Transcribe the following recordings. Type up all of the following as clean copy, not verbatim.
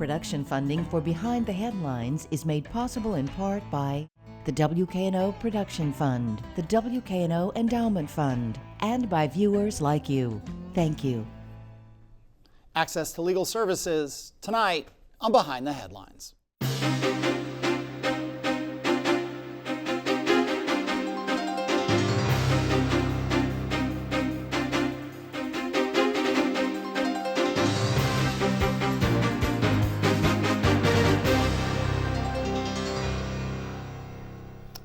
production funding for Behind the Headlines is made possible in part by the WKNO Production Fund, the WKNO Endowment Fund, and by viewers like you. Thank you. Access to legal services tonight on Behind the Headlines.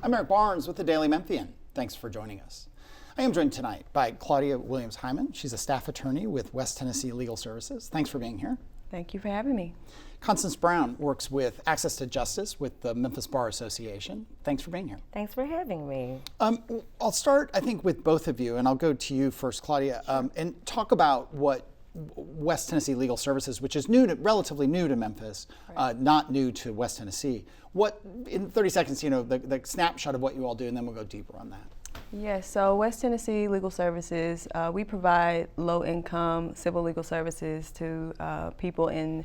I'm Eric Barnes with the Daily Memphian. Thanks for joining us. I am joined tonight by Claudia Williams-Hyman. She's a staff attorney with West Tennessee Legal Services. Thanks for being here. Thank you for having me. Constance Brown works with Access to Justice with the Memphis Bar Association. Thanks for being here. Thanks for having me. I'll start, I think, with both of you, and I'll go to you first, Claudia, and talk about what West Tennessee Legal Services, which is relatively new to Memphis, right. Not new to West Tennessee. What, in 30 seconds, the snapshot of what you all do, and then we'll go deeper on that. Yes, so West Tennessee Legal Services, we provide low-income civil legal services to people in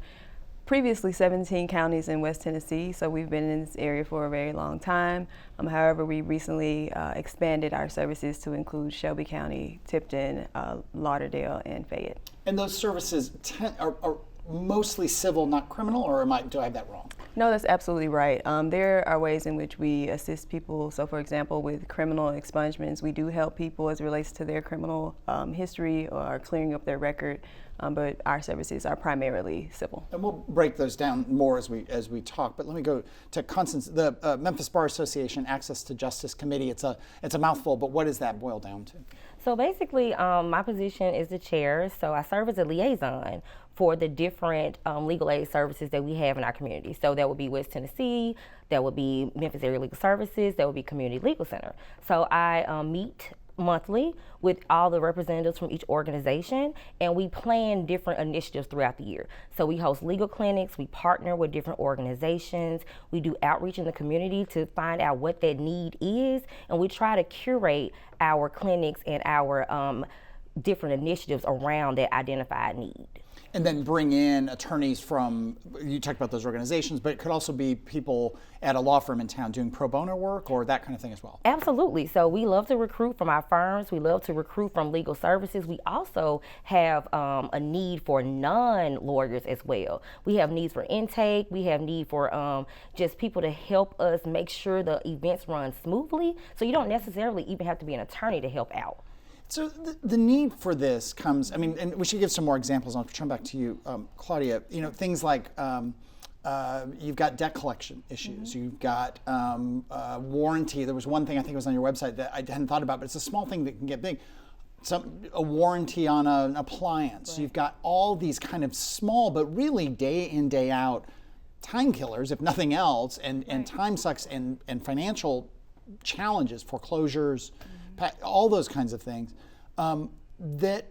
previously 17 counties in West Tennessee, so we've been in this area for a very long time. However, we recently expanded our services to include Shelby County, Tipton, Lauderdale, and Fayette. And those services are mostly civil, not criminal, or do I have that wrong? No, that's absolutely right. There are ways in which we assist people. So, for example, with criminal expungements, we do help people as it relates to their criminal history or clearing up their record. But our services are primarily civil. And we'll break those down more as we talk. But let me go to Constance. The Memphis Bar Association Access to Justice Committee. It's a mouthful, but what does that boil down to? So basically, my position is the chair. So I serve as a liaison for the different legal aid services that we have in our community. So that would be West Tennessee, that would be Memphis Area Legal Services, that would be Community Legal Center. So I meet monthly with all the representatives from each organization, and we plan different initiatives throughout the year. So we host legal clinics, we partner with different organizations, we do outreach in the community to find out what that need is, and we try to curate our clinics and our different initiatives around that identified need. And then bring in attorneys from, you talked about those organizations, but it could also be people at a law firm in town doing pro bono work or that kind of thing as well. Absolutely. So we love to recruit from our firms. We love to recruit from legal services. We also have a need for non-lawyers as well. We have needs for intake. We have need for just people to help us make sure the events run smoothly. So you don't necessarily even have to be an attorney to help out. So the need for this comes, and we should give some more examples. I'll turn back to you, Claudia. Things like you've got debt collection issues. Mm-hmm. You've got warranty. There was one thing I think was on your website that I hadn't thought about, but it's a small thing that can get big. A warranty on an appliance. Right. You've got all these kind of small, but really day in, day out time killers, if nothing else, and time sucks and financial challenges, foreclosures, all those kinds of things that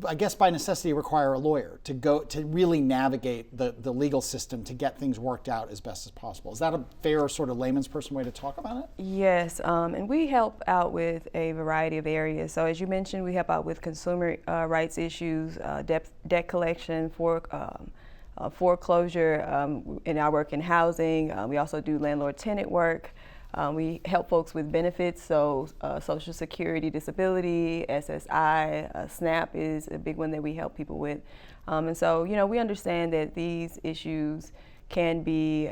I guess by necessity require a lawyer to really navigate the legal system to get things worked out as best as possible. Is that a fair sort of layman's person way to talk about it? Yes, and we help out with a variety of areas. So as you mentioned, we help out with consumer rights issues, debt collection, foreclosure, in our work in housing. We also do landlord-tenant work. We help folks with benefits, so Social Security, disability, SSI, SNAP is a big one that we help people with. And so, we understand that these issues can be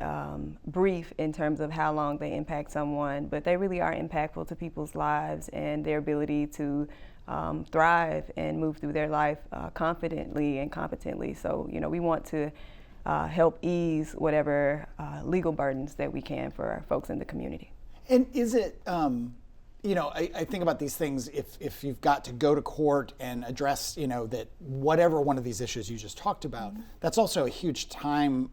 brief in terms of how long they impact someone, but they really are impactful to people's lives and their ability to thrive and move through their life confidently and competently. So, we want to help ease whatever legal burdens that we can for our folks in the community. And is it, I think about these things, if you've got to go to court and address, that whatever one of these issues you just talked about, that's also a huge time,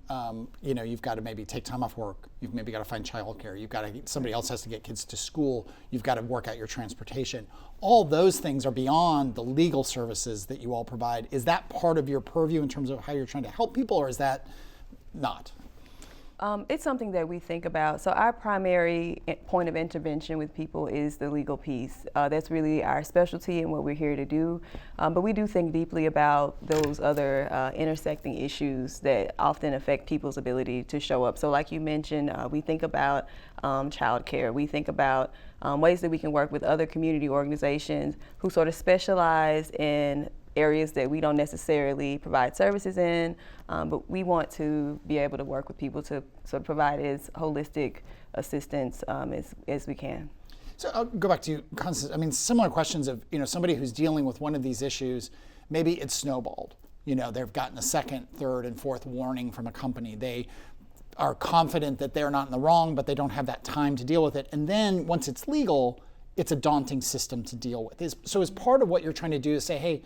you've got to maybe take time off work, you've maybe got to find childcare, somebody else has to get kids to school, you've got to work out your transportation. All those things are beyond the legal services that you all provide. Is that part of your purview in terms of how you're trying to help people, or is that not? It's something that we think about. So our primary point of intervention with people is the legal piece. That's really our specialty and what we're here to do. But we do think deeply about those other intersecting issues that often affect people's ability to show up. So like you mentioned, we think about childcare. We think about ways that we can work with other community organizations who sort of specialize in areas that we don't necessarily provide services in, but we want to be able to work with people to sort of provide as holistic assistance as we can. So I'll go back to you, Constance. I mean, similar questions of, somebody who's dealing with one of these issues, maybe it's snowballed. They've gotten a second, third, and fourth warning from a company. They are confident that they're not in the wrong, but they don't have that time to deal with it. And then once it's legal, it's a daunting system to deal with. So as part of what you're trying to do is say, hey,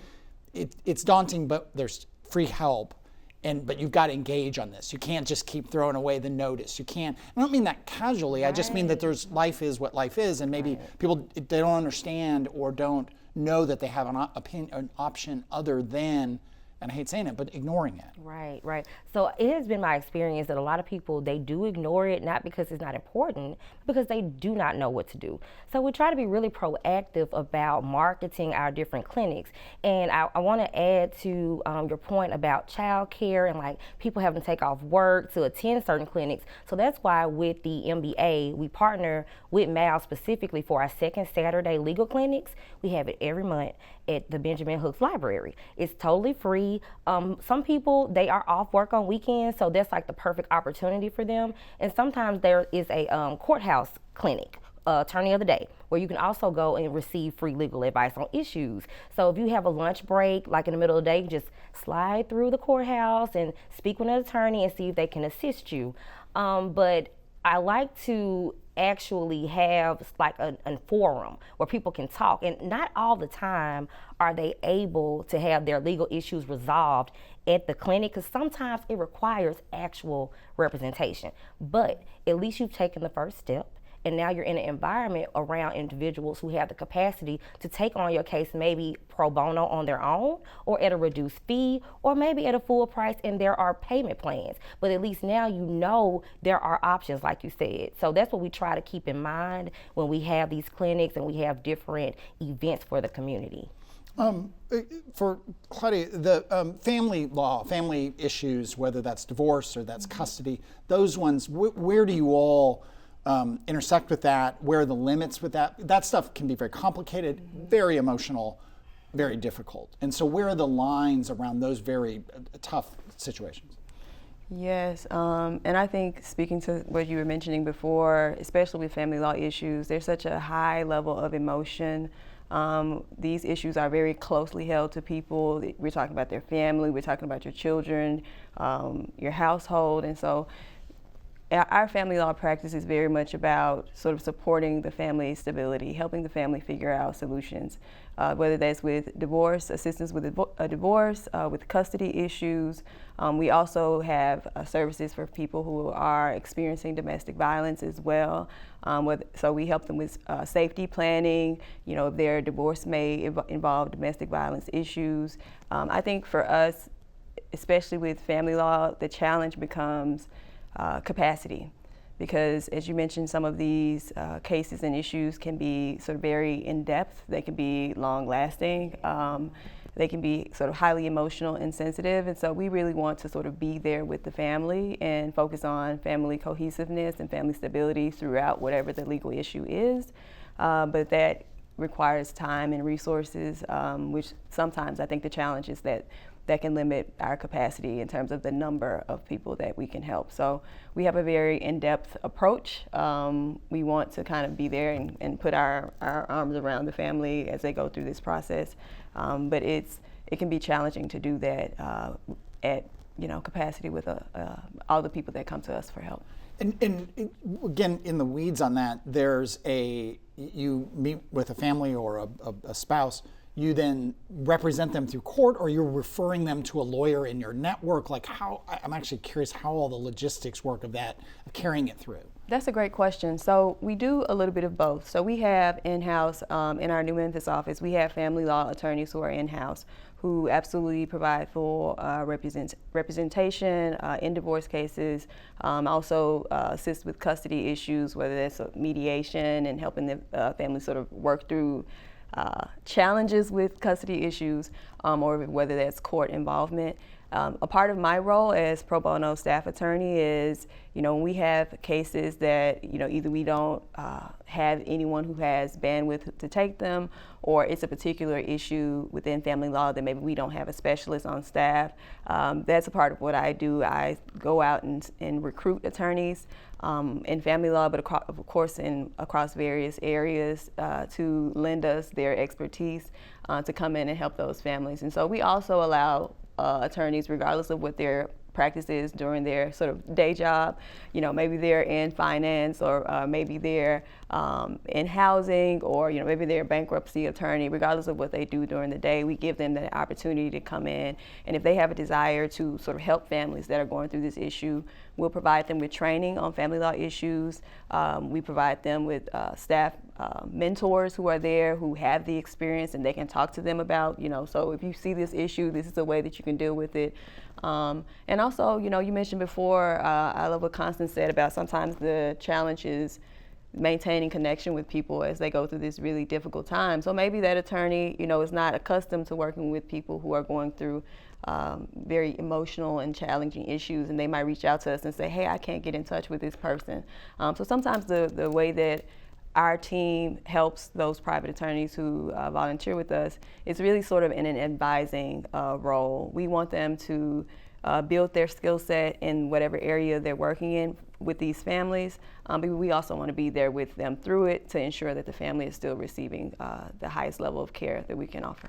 it's daunting, but there's free help, but you've got to engage on this. You can't just keep throwing away the notice. You can't. I don't mean that casually. Right. I just mean that life is what life is, and maybe people, they don't understand or don't know that they have an option other than, and I hate saying it, but ignoring it. Right. So it has been my experience that a lot of people, they do ignore it, not because it's not important, but because they do not know what to do. So we try to be really proactive about marketing our different clinics. And I want to add to your point about childcare and like people having to take off work to attend certain clinics. So that's why with the MBA, we partner with MAL specifically for our second Saturday legal clinics. We have it every month at the Benjamin Hooks Library. It's totally free. Some people, they are off work on weekends, so that's like the perfect opportunity for them. And sometimes there is a courthouse clinic, attorney of the day, where you can also go and receive free legal advice on issues. So if you have a lunch break, like in the middle of the day, you just slide through the courthouse and speak with an attorney and see if they can assist you. But I like to actually have like a forum where people can talk, and not all the time are they able to have their legal issues resolved at the clinic, because sometimes it requires actual representation. But at least you've taken the first step, and now you're in an environment around individuals who have the capacity to take on your case maybe pro bono on their own, or at a reduced fee, or maybe at a full price, and there are payment plans. But at least now you know there are options, like you said. So that's what we try to keep in mind when we have these clinics and we have different events for the community. For Claudia, the family law, family issues, whether that's divorce or that's custody, those ones, where do you all intersect with that? Where are the limits with that? That stuff can be very complicated, very emotional, very difficult. And so where are the lines around those very tough situations? Yes, and I think speaking to what you were mentioning before, especially with family law issues, there's such a high level of emotion. These issues are very closely held to people. We're talking about their family, we're talking about your children, your household, and so our family law practice is very much about sort of supporting the family stability, helping the family figure out solutions, whether that's with divorce, assistance with a divorce, with custody issues. We also have services for people who are experiencing domestic violence as well. So we help them with safety planning. If their divorce may involve domestic violence issues. I think for us, especially with family law, the challenge becomes capacity, because as you mentioned, some of these cases and issues can be sort of very in-depth, they can be long-lasting, they can be sort of highly emotional and sensitive, and so we really want to sort of be there with the family and focus on family cohesiveness and family stability throughout whatever the legal issue is, but that requires time and resources, which sometimes I think the challenge is that can limit our capacity in terms of the number of people that we can help. So we have a very in-depth approach. We want to kind of be there and put our arms around the family as they go through this process. But it can be challenging to do that at capacity with all the people that come to us for help. And again, in the weeds on that, you meet with a family or a spouse, you then represent them through court, or you're referring them to a lawyer in your network? Like I'm actually curious how all the logistics work of that, of carrying it through. That's a great question. So we do a little bit of both. So we have in-house, in our New Memphis office, we have family law attorneys who are in-house who absolutely provide full representation in divorce cases. Also assist with custody issues, whether that's mediation and helping the family sort of work through challenges with custody issues, or whether that's court involvement. A part of my role as pro bono staff attorney is, when we have cases that, either we don't have anyone who has bandwidth to take them, or it's a particular issue within family law that maybe we don't have a specialist on staff. That's a part of what I do. I go out and recruit attorneys in family law, but of course across various areas to lend us their expertise to come in and help those families. And so we also allow attorneys, regardless of what their practice is during their sort of day job, maybe they're in finance, or maybe they're in housing, or maybe they're a bankruptcy attorney. Regardless of what they do during the day, we give them the opportunity to come in, and if they have a desire to sort of help families that are going through this issue, we'll provide them with training on family law issues. We provide them with staff mentors who are there, who have the experience, and they can talk to them about, so if you see this issue, this is a way that you can deal with it. And also, you mentioned before, I love what Constance said about sometimes the challenge is maintaining connection with people as they go through this really difficult time. So maybe that attorney, is not accustomed to working with people who are going through very emotional and challenging issues, and they might reach out to us and say, hey, I can't get in touch with this person. So sometimes the way that our team helps those private attorneys who volunteer with us is really sort of in an advising role. We want them to build their skill set in whatever area they're working in with these families, but we also want to be there with them through it to ensure that the family is still receiving the highest level of care that we can offer.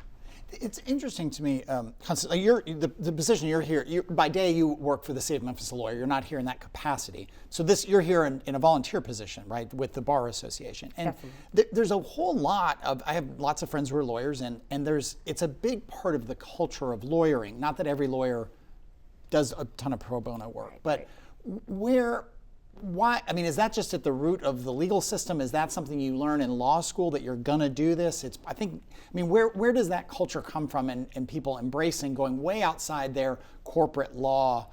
It's interesting to me, Constance, the position you're here, by day you work for the City of Memphis, a lawyer. You're not here in that capacity. So you're here in a volunteer position, right, with the Bar Association. And there's a whole lot of, I have lots of friends who are lawyers, and it's a big part of the culture of lawyering. Not that every lawyer does a ton of pro bono work, but why? I mean, is that just at the root of the legal system? Is that something you learn in law school that you're gonna do this? Where does that culture come from, and people embracing going way outside their corporate law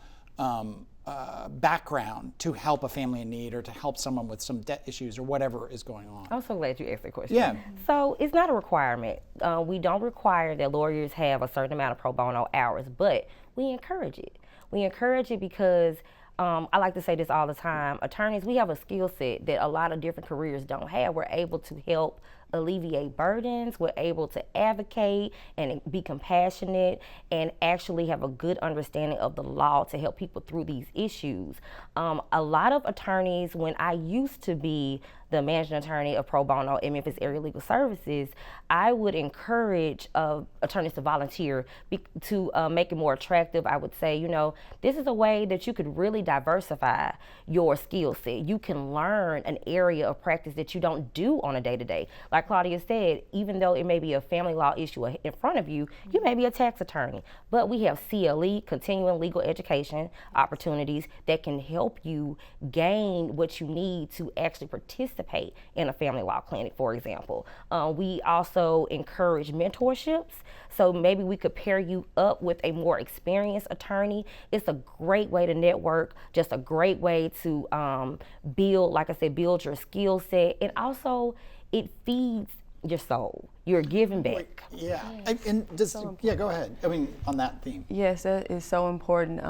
background to help a family in need, or to help someone with some debt issues, or whatever is going on? I'm so glad you asked that question. Yeah. So it's not a requirement. We don't require that lawyers have a certain amount of pro bono hours, but we encourage it. We encourage it because I like to say this all the time. Attorneys, we have a skill set that a lot of different careers don't have. We're able to help alleviate burdens. We're able to advocate and be compassionate and actually have a good understanding of the law to help people through these issues. A lot of attorneys, when I used to be the managing attorney of pro bono in Memphis Area Legal Services, I would encourage attorneys to volunteer to make it more attractive. I would say, this is a way that you could really diversify your skill set. You can learn an area of practice that you don't do on a day-to-day. Like Claudia said, even though it may be a family law issue in front of you, you may be a tax attorney, but we have CLE, continuing legal education opportunities that can help you gain what you need to actually participate in a family law clinic, for example. We also encourage mentorships. So maybe we could pair you up with a more experienced attorney. It's a great way to network, just a great way to build, like I said, build your skill set. And also it feeds your soul. You're giving back. Yeah. Go ahead. On that theme. Yes, that is so important.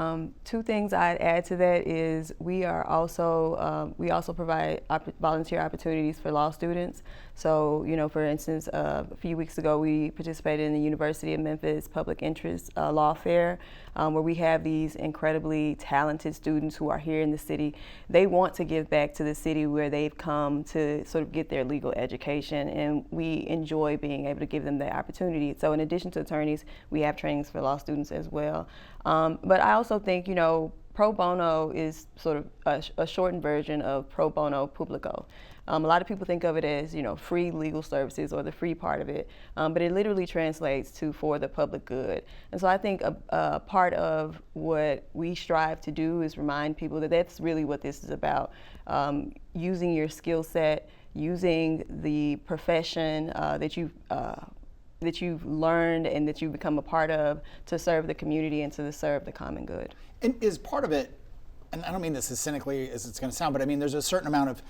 Two things I'd add to that is we also provide volunteer opportunities for law students. So, for instance, a few weeks ago we participated in the University of Memphis Public Interest Law Fair, where we have these incredibly talented students who are here in the city. They want to give back to the city where they've come to sort of get their legal education, and we enjoy being able to give them that opportunity. So in addition to attorneys, we have trainings for law students as well. But I also think, pro bono is sort of a shortened version of pro bono publico. A lot of people think of it as, free legal services or the free part of it, but it literally translates to for the public good. And so I think a part of what we strive to do is remind people that that's really what this is about, using your skill set, using the profession that you've that you've learned and that you've become a part of to serve the community and to serve the common good. And is part of it, and I don't mean this as cynically as it's going to sound, but I mean there's a certain amount of,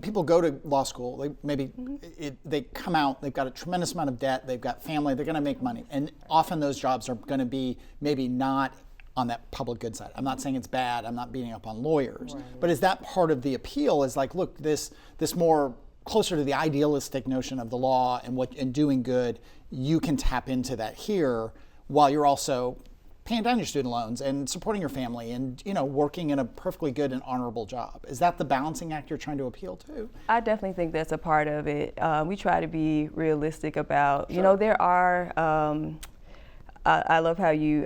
people go to law school, they come out, they've got a tremendous amount of debt, they've got family, they're going to make money, and often those jobs are going to be maybe not on that public good side. I'm not saying it's bad, I'm not beating up on lawyers, but is that part of the appeal, is like, look, this more closer to the idealistic notion of the law and doing good, you can tap into that here while you're also paying down your student loans and supporting your family and working in a perfectly good and honorable job. Is that the balancing act you're trying to appeal to? I definitely think that's a part of it. We try to be realistic about, there are, I love how you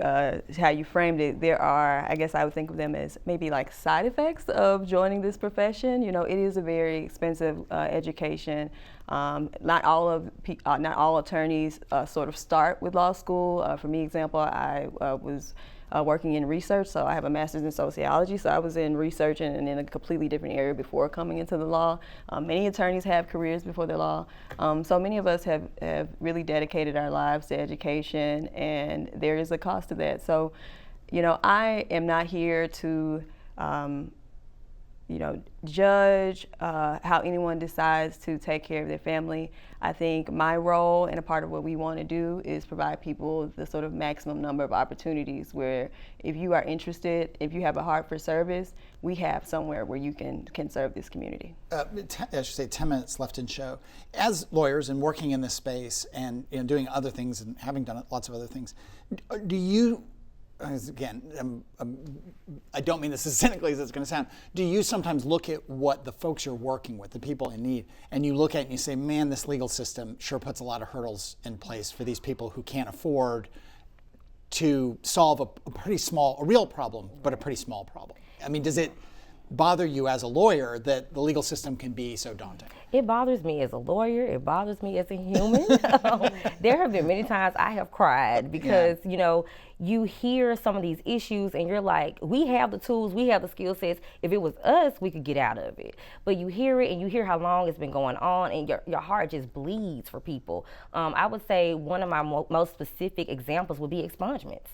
framed it. There are, I guess I would think of them as maybe like side effects of joining this profession. It is a very expensive education. Not all attorneys sort of start with law school. For me, example, I was working in research, so I have a master's in sociology, so I was in research and in a completely different area before coming into the law. Many attorneys have careers before the law, so many of us have really dedicated our lives to education, and there is a cost to that. So, I am not here to judge how anyone decides to take care of their family. I think my role and a part of what we want to do is provide people the sort of maximum number of opportunities where if you are interested, if you have a heart for service, we have somewhere where you can serve this community. I should say 10 minutes left in show. As lawyers and working in this space and doing other things and having done lots of other things, do you, again, I don't mean this as cynically as it's going to sound. Do you sometimes look at what the folks you're working with, the people in need, and you look at it and you say, man, this legal system sure puts a lot of hurdles in place for these people who can't afford to solve a real problem, but a pretty small problem? I mean, does it bother you as a lawyer that the legal system can be so daunting? It bothers me as a lawyer. It bothers me as a human. There have been many times I have cried because, you hear some of these issues and you're like, we have the tools, we have the skill sets. If it was us, we could get out of it. But you hear it and you hear how long it's been going on and your heart just bleeds for people. I would say one of my most specific examples would be expungements.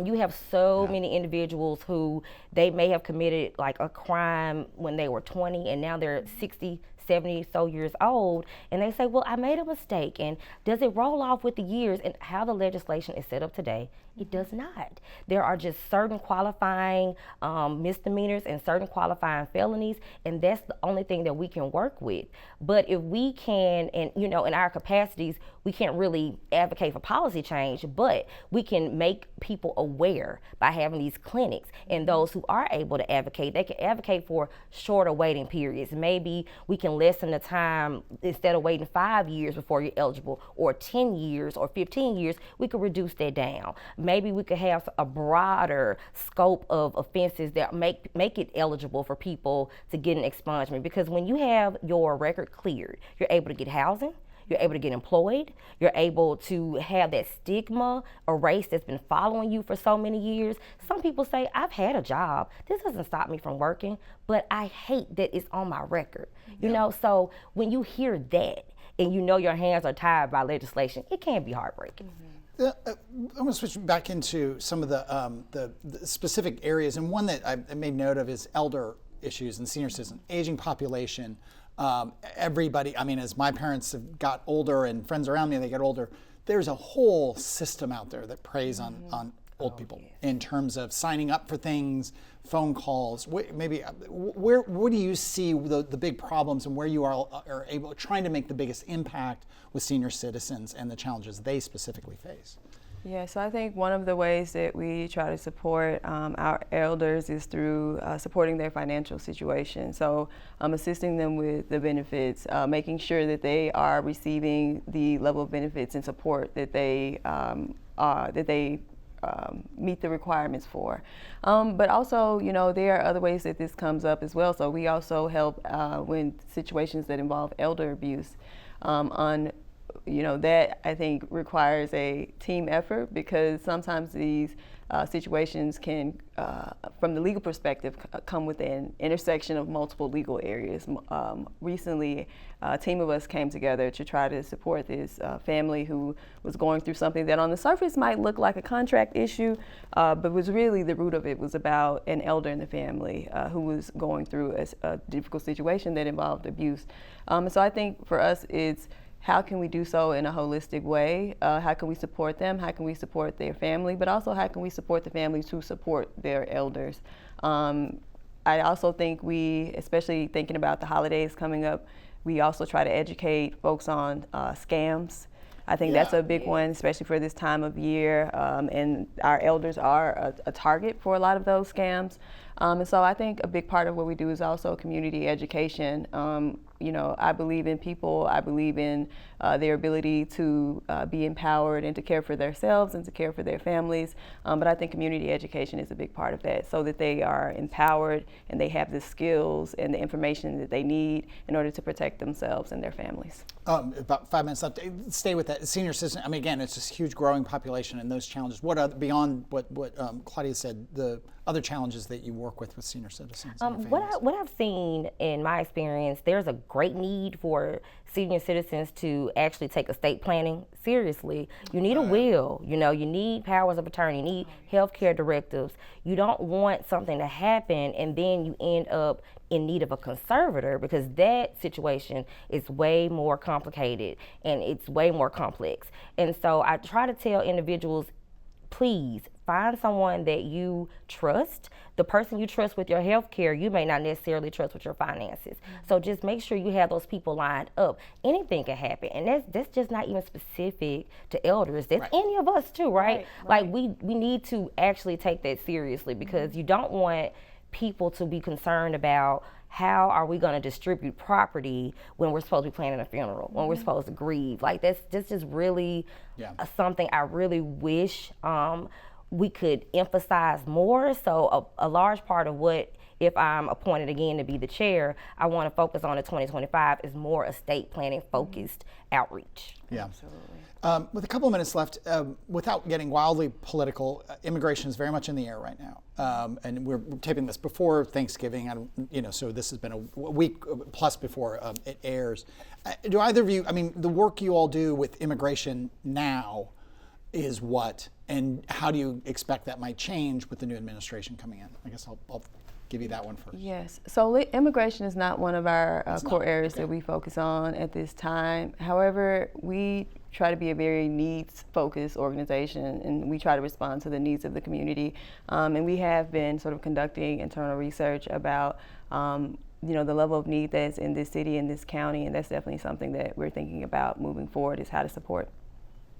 You have so many individuals who they may have committed like a crime when they were 20 and now they're 60, 70 so years old, and they say, well, I made a mistake, and does it roll off with the years? And how the legislation is set up today, it does not. There are just certain qualifying misdemeanors and certain qualifying felonies, and that's the only thing that we can work with. But if we can, and in our capacities, we can't really advocate for policy change, but we can make people aware by having these clinics, and those who are able to advocate, they can advocate for shorter waiting periods. Maybe we can lessen the time. Instead of waiting 5 years before you're eligible, or 10 years or 15 years, we could reduce that down. Maybe we could have a broader scope of offenses that make it eligible for people to get an expungement, because when you have your record cleared, you're able to get housing, you're able to get employed, you're able to have that stigma erased that's been following you for so many years. Some people say, I've had a job, this doesn't stop me from working, but I hate that it's on my record. So when you hear that and your hands are tied by legislation, it can be heartbreaking. I'm going to switch back into some of the specific areas, and one that I made note of is elder issues and senior citizen, aging population. Everybody, as my parents have got older and friends around me, they get older, there's a whole system out there that preys on old people in terms of signing up for things, phone calls. Where do you see the big problems and where you are able trying to make the biggest impact with senior citizens and the challenges they specifically face? Yeah, so I think one of the ways that we try to support our elders is through supporting their financial situation. So assisting them with the benefits, making sure that they are receiving the level of benefits and support that they meet the requirements for. But also, there are other ways that this comes up as well. So we also help when situations that involve elder abuse that I think requires a team effort, because sometimes these situations can, from the legal perspective, come with an intersection of multiple legal areas. Recently, a team of us came together to try to support this family who was going through something that on the surface might look like a contract issue, but was really the root of it was about an elder in the family who was going through a difficult situation that involved abuse. And so I think for us it's how can we do so in a holistic way? How can we support them? How can we support their family? But also how can we support the families who support their elders? I also think we, especially thinking about the holidays coming up, we also try to educate folks on scams. I think that's a big one, especially for this time of year. And our elders are a target for a lot of those scams. And so I think a big part of what we do is also community education. You know, I believe in people. I believe in their ability to be empowered and to care for themselves and to care for their families. But I think community education is a big part of that, so that they are empowered and they have the skills and the information that they need in order to protect themselves and their families. About 5 minutes left. Stay with that. Senior citizen, I mean, again, it's this huge growing population and those challenges. What are, beyond what Claudia said, the other challenges that you work with senior citizens? What I've seen in my experience, there's a great need for senior citizens to actually take estate planning seriously. You need a will, you know, you need powers of attorney, you need healthcare directives. You don't want something to happen and then you end up in need of a conservator, because that situation is way more complicated and it's way more complex. And so I try to tell individuals, please find someone that you trust. The person you trust with your health care, you may not necessarily trust with your finances. So just make sure you have those people lined up. Anything can happen, and that's just not even specific to elders. That's any of us too, right? Like we need to actually take that seriously, because you don't want people to be concerned about how are we going to distribute property when we're supposed to be planning a funeral, when we're supposed to grieve. Like that's just really something I really wish we could emphasize more. So a large part of what, if I'm appointed again to be the chair, I want to focus on in 2025 is more estate planning focused outreach. Yeah, absolutely. With a couple of minutes left, without getting wildly political, immigration is very much in the air right now, and we're taping this before Thanksgiving. So this has been a week plus before it airs. Do either of you? I mean, the work you all do with immigration now is what, and how do you expect that might change with the new administration coming in? I guess I'll give you that one first. Yes, so immigration is not one of our core areas that we focus on at this time. However, we try to be a very needs-focused organization, and we try to respond to the needs of the community. And we have been sort of conducting internal research about the level of need that's in this city and this county, and that's definitely something that we're thinking about moving forward, is how to support.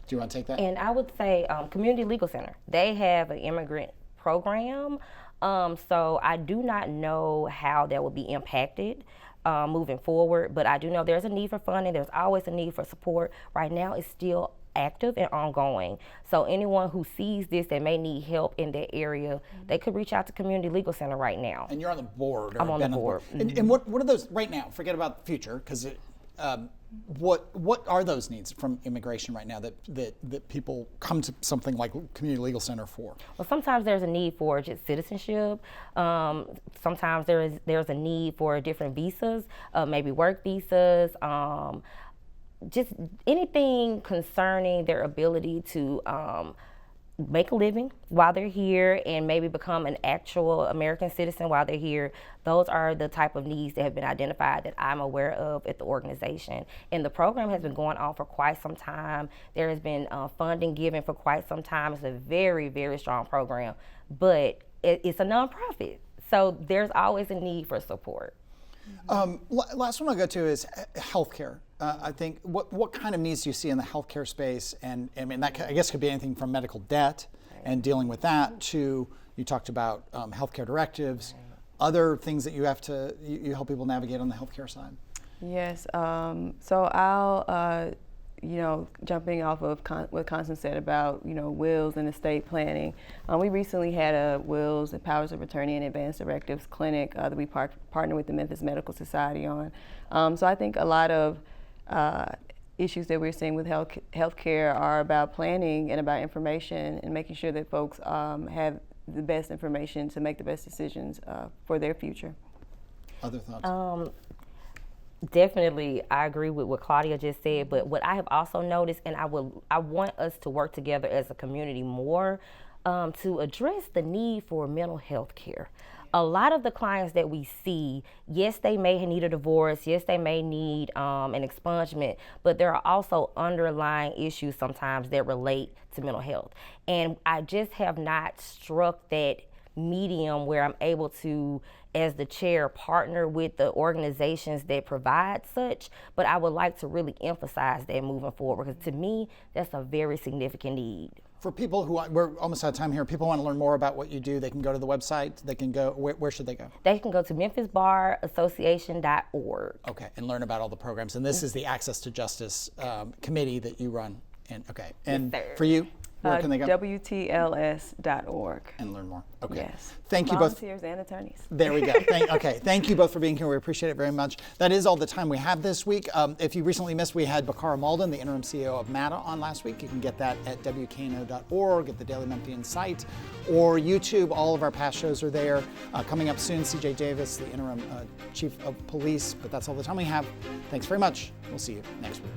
Do you want to take that? And I would say Community Legal Center. They have an immigrant program. So I do not know how that will be impacted moving forward, but I do know there's a need for funding. There's always a need for support. Right now it's still active and ongoing. So anyone who sees this that may need help in that area, they could reach out to Community Legal Center right now. And you're on the board. Or I'm on the board. And what are those right now? Forget about the future, because what are those needs from immigration right now that people come to something like Community Legal Center for? Well, sometimes there's a need for just citizenship. Sometimes there's a need for different visas, maybe work visas, just anything concerning their ability to make a living while they're here and maybe become an actual American citizen while they're here. Those are the type of needs that have been identified that I'm aware of at the organization. And the program has been going on for quite some time. There has been funding given for quite some time. It's a very, very strong program, but it's a nonprofit. So there's always a need for support. Last one I'll go to is healthcare. I think what kind of needs do you see in the healthcare space? And I mean, that I guess could be anything from medical debt and dealing with that to, you talked about healthcare directives, other things that you have to, you help people navigate on the healthcare side. Yes, so I'll, jumping off of what Constance said about, wills and estate planning. We recently had a wills and powers of attorney and advanced directives clinic that we partner with the Memphis Medical Society on. So I think a lot of issues that we're seeing with healthcare are about planning and about information and making sure that folks have the best information to make the best decisions for their future. Other thoughts? Definitely, I agree with what Claudia just said, but what I have also noticed, and I want us to work together as a community more to address the need for mental health care. A lot of the clients that we see, yes, they may need a divorce, yes, they may need an expungement, but there are also underlying issues sometimes that relate to mental health. And I just have not struck that medium where I'm able to, as the chair, partner with the organizations that provide such, but I would like to really emphasize that moving forward, because to me, that's a very significant need. For people who, we're almost out of time here, people want to learn more about what you do, they can go to the website, they can go, where should they go? They can go to memphisbarassociation.org. Okay, and learn about all the programs. And this is the Access to Justice committee that you run. And okay, and Yes, sir. for you, where can they go? WTLS.org. And learn more. Okay. Yes. Thank you both. Volunteers and attorneys. There we go. Thank you both for being here. We appreciate it very much. That is all the time we have this week. If you recently missed, we had Bakara Malden, the interim CEO of MATA, on last week. You can get that at WKNO.org, at the Daily Memphian site, or YouTube. All of our past shows are there. Coming up soon, CJ Davis, the interim chief of police. But that's all the time we have. Thanks very much. We'll see you next week.